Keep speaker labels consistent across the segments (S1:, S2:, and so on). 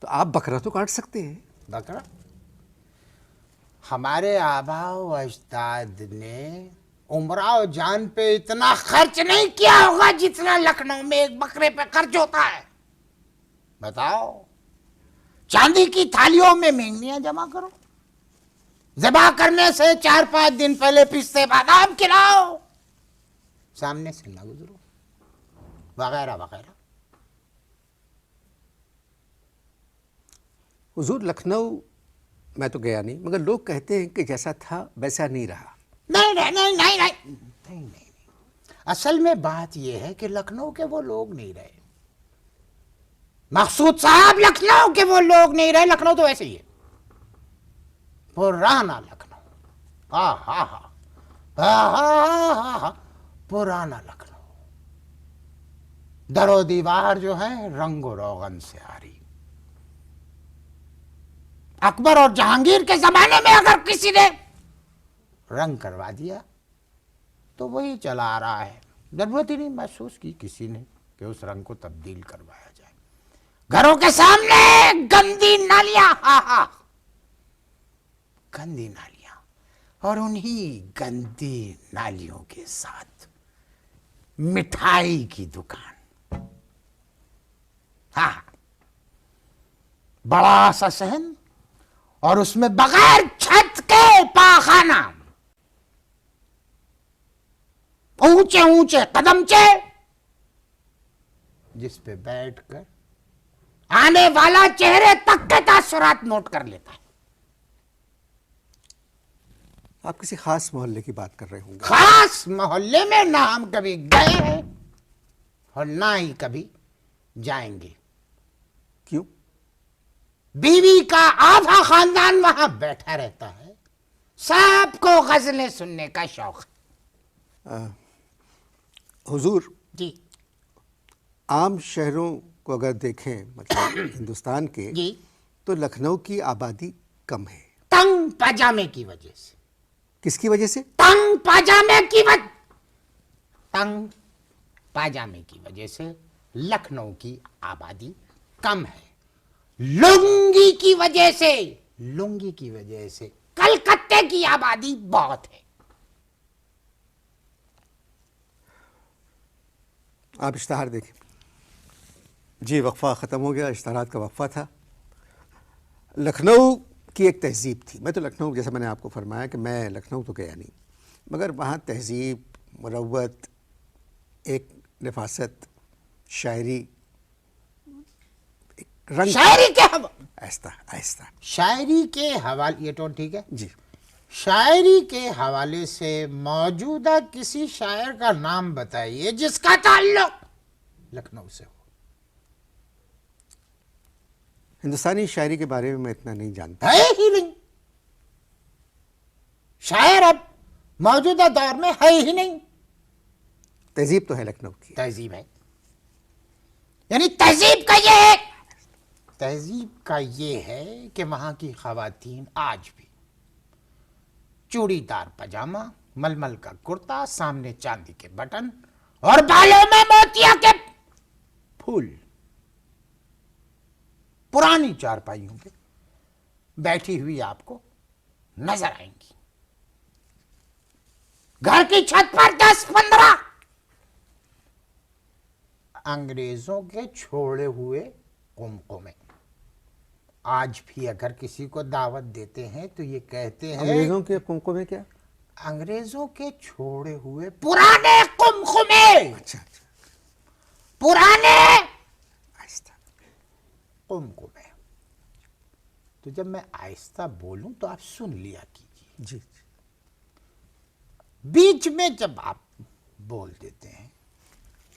S1: तो आप बकरा तो काट सकते हैं।
S2: बकरा? हमारे आबाओ अजदाद ने उमराव जान पे इतना खर्च नहीं किया होगा जितना लखनऊ में एक बकरे पे खर्च होता है। बताओ, चांदी की थालियों में मेंढियां जमा करो, ज़बा करने से 4-5 दिन पहले पिस्ते बादाम खिलाओ, सामने से ना गुजरो, वगैरह वगैरह।
S1: हुजूर, लखनऊ मैं तो गया नहीं, मगर लोग कहते हैं कि जैसा था वैसा नहीं रहा।
S2: नहीं नहीं नहीं नहीं नहीं नहीं नहीं, असल में बात यह है कि लखनऊ के वो लोग नहीं रहे। मकसूद साहब, लखनऊ के वो लोग नहीं रहे। लखनऊ तो ऐसे ही है, पुराना लखनऊ। हा हा हा, पुराना लखनऊ। दरो दीवार जो है रंगो रोगन से आ रही। अकबर और जहांगीर के जमाने में अगर किसी ने रंग करवा दिया तो वही चला आ रहा है। जरूरत ही नहीं महसूस की किसी ने कि उस रंग को तब्दील करवाया जाए। घरों के सामने गंदी नालियां, हा हा, गंदी नालियां, और उन्हीं गंदी नालियों के साथ मिठाई की दुकान। हाँ, बड़ा सा सहन और उसमें बगैर छत के पाखाना, ऊंचे ऊंचे कदमचे जिस पे बैठकर आने वाला चेहरे तक के तासुरात नोट कर लेता है।
S1: आप किसी खास मोहल्ले की बात कर रहे होंगे।
S2: खास मोहल्ले में ना हम कभी गए हैं और ना ही कभी जाएंगे।
S1: क्यों?
S2: बीवी का आधा खानदान वहां बैठा रहता है, सबको गजलें सुनने का शौक है।
S1: हुजूर
S2: जी,
S1: आम शहरों को अगर देखें, मतलब हिंदुस्तान के,
S2: जी,
S1: तो लखनऊ की आबादी कम है।
S2: तंग पाजामे की वजह से।
S1: किसकी वजह से?
S2: तंग पाजामे की वजह, तंग पाजामे की वजह से लखनऊ की आबादी कम है। लुंगी की वजह से, लुंगी की वजह से कलकत्ते की आबादी बहुत है।
S1: आप इश्तहार देखें। जी, वक्फा ख़त्म हो गया, इश्तहारात का वक्फा था। लखनऊ की एक तहज़ीब थी। मैं तो लखनऊ, जैसा मैंने आपको फरमाया कि मैं लखनऊ तो गया नहीं, मगर वहाँ तहज़ीब, मुरव्वत, एक नफासत, शायरी, रंग,
S2: शायरी के
S1: आहिस्ता आहिस्ता,
S2: शायरी के हवाले, ये टोन ठीक है
S1: जी।
S2: शायरी के हवाले से मौजूदा किसी शायर का नाम बताइए जिसका ताल्लुक लखनऊ से हो।
S1: हिंदुस्तानी शायरी के बारे में मैं इतना नहीं जानता।
S2: है ही नहीं, शायर अब मौजूदा दौर में है ही नहीं।
S1: तहज़ीब तो है लखनऊ की।
S2: तहजीब है, यानी तहजीब का ये है, तहजीब का ये है कि वहां की खवातीन आज भी चूड़ीदार पजामा, मलमल का कुर्ता, सामने चांदी के बटन और बालों में मोतिया के फूल, पुरानी चारपाइयों पे बैठी हुई आपको नजर आएंगी। घर की छत पर 10-15 अंग्रेजों के छोड़े हुए कुमकुमे। आज भी अगर किसी को दावत देते हैं तो ये कहते हैं,
S1: अंग्रेज़ों के कुमकुमे क्या?
S2: अंग्रेजों के छोड़े हुए पुराने कुमकुमे।
S1: अच्छा अच्छा,
S2: पुराने
S1: आहिस्ता।
S2: कुमकुमे। तो जब मैं आहिस्ता बोलूं तो आप सुन लिया कीजिए।
S1: जी,
S2: बीच में जब आप बोल देते हैं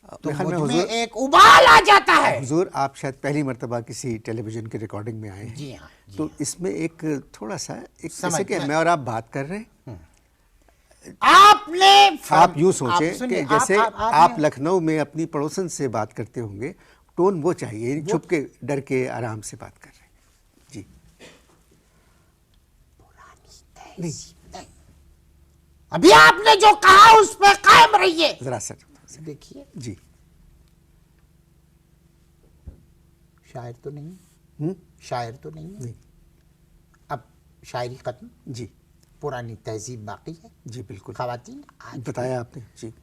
S2: तो
S1: मेरे ख्याल में
S2: मुझ में
S1: हुजूर,
S2: एक उबाल आ जाता है।
S1: हुजूर आप शायद पहली मर्तबा किसी टेलीविज़न की रिकॉर्डिंग में आए हैं।
S2: जी हाँ, जी
S1: तो
S2: हाँ।
S1: इसमें एक थोड़ा सा, एक
S2: समझ
S1: जैसे कि
S2: में-
S1: मैं और आप बात कर रहे हैं,
S2: आपने
S1: आप यूँ सोचें
S2: आप सुनिए,
S1: कि जैसे
S2: आपने-
S1: आप लखनऊ में अपनी पड़ोसन से बात करते होंगे, टोन वो चाहिए, छुप के, डर के, आराम से बात कर रहे हैं। जी नहीं,
S2: अभी आपने जो कहा उस पर कायम रहिए।
S1: जरा सा
S2: देखिए,
S1: जी।
S2: शायर तो नहीं, शायर तो नहीं है।
S1: नहीं।
S2: अब शायरी खत्म,
S1: जी
S2: पुरानी तहजीब बाकी है।
S1: जी बिल्कुल,
S2: खवातीन आज
S1: बताया आपने। जी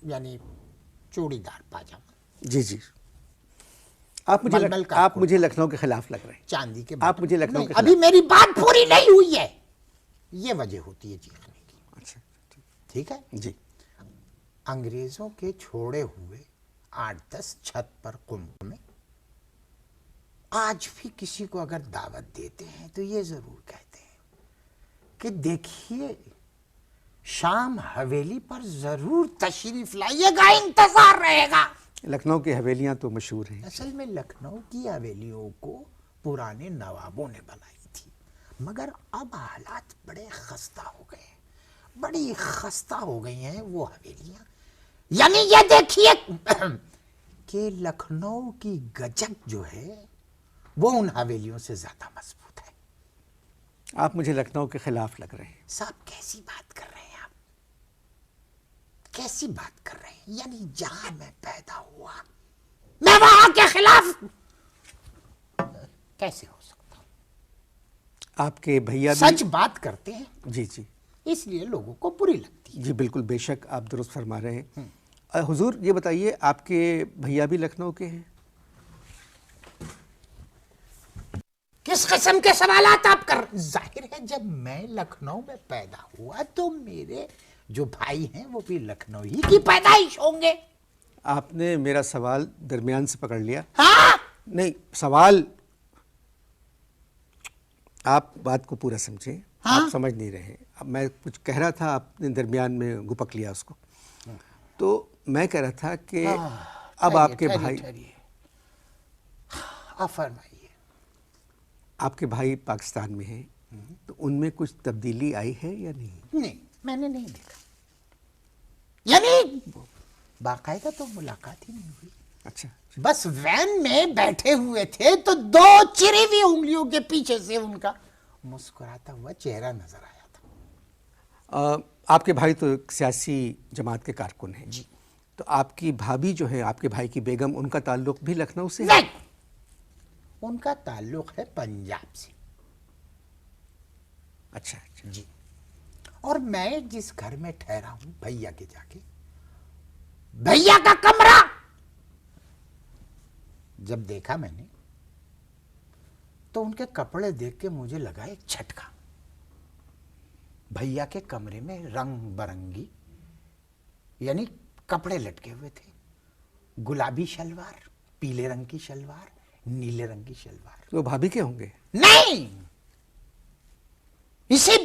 S2: यानी चूड़ीदार पाजामा,
S1: जी जी। आप
S2: मलमल का
S1: आप मुझे लखनऊ के खिलाफ लग रहे हैं।
S2: चांदी के
S1: आप मुझे लखनऊ
S2: नहीं,
S1: के
S2: अभी मेरी बात पूरी नहीं हुई है। ये वजह होती है चीखने की।
S1: अच्छा
S2: ठीक है
S1: जी।
S2: अंग्रेजों के छोड़े हुए 8-10 छत पर कुंभ में आज भी किसी को अगर दावत देते हैं तो ये जरूर कहते हैं कि देखिए शाम हवेली पर जरूर तशरीफ लाइएगा, इंतजार रहेगा।
S1: लखनऊ की हवेलियां तो मशहूर हैं।
S2: असल में लखनऊ की हवेलियों को पुराने नवाबों ने बनाई थी, मगर अब हालात बड़े खस्ता हो गए, बड़ी खस्ता हो गई हैं वो हवेलियां। यानी ये देखिए कि लखनऊ की गजब जो है वो उन हवेलियों से ज्यादा मजबूत है।
S1: आप मुझे लखनऊ के खिलाफ लग रहे हैं।
S2: साहब कैसी बात कर रहे हैं आप, कैसी बात कर रहे हैं? यानी जहां मैं पैदा हुआ मैं वहां के खिलाफ कैसे हो सकता हूं?
S1: आपके भैया भी
S2: सच बात करते हैं
S1: जी जी
S2: इसलिए लोगों को बुरी लगती है।
S1: जी बिल्कुल, बेशक आप दुरुस्त फरमा रहे हैं। हुजूर ये बताइए, आपके भैया भी लखनऊ के हैं?
S2: किस किस्म के सवालात आप कर? जाहिर है जब मैं लखनऊ में पैदा हुआ तो मेरे जो भाई हैं वो भी लखनऊ ही की पैदाइश होंगे।
S1: आपने मेरा सवाल दरमियान से पकड़ लिया।
S2: हाँ
S1: नहीं, सवाल आप बात को पूरा समझें।
S2: हाँ?
S1: आप समझ नहीं रहे। अब मैं कुछ कह रहा था, आपने दरमियान में गुपक लिया उसको। तो मैं कह रहा था कि अब आपके भाई,
S2: आप फरमाइए।
S1: आपके भाई पाकिस्तान में हैं, तो उनमें कुछ तब्दीली आई है या नहीं?
S2: नहीं, मैंने नहीं देखा। यानी बाकायदा तो मुलाकात ही नहीं हुई।
S1: अच्छा,
S2: बस वैन में बैठे हुए थे तो दो चिरी हुई उंगलियों के पीछे से उनका मुस्कुराता हुआ चेहरा नजर आया था।
S1: आपके भाई तो एक सियासी जमात के कारकुन हैं
S2: जी।
S1: तो आपकी भाभी जो है, आपके भाई की बेगम, उनका ताल्लुक भी लखनऊ से है?
S2: नहीं, उनका ताल्लुक है पंजाब से।
S1: अच्छा अच्छा
S2: जी। और मैं जिस घर में ठहरा हूं भैया के जाके, भैया का कमरा जब देखा मैंने तो उनके कपड़े देख के मुझे लगा एक झटका। भैया के कमरे में रंग बरंगी यानी कपड़े लटके हुए थे। गुलाबी शलवार, पीले रंग की शलवार, नीले रंग की शलवार।
S1: तो भाभी के होंगे?
S2: नहीं, इसी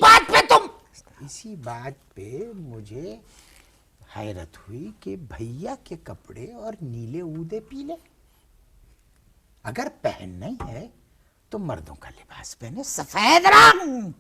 S2: बात पे मुझे हैरत हुई कि भैया के कपड़े और नीले ऊदे पीले, अगर पहनना ही है तो मर्दों का लिबास पहने सफेद रंग।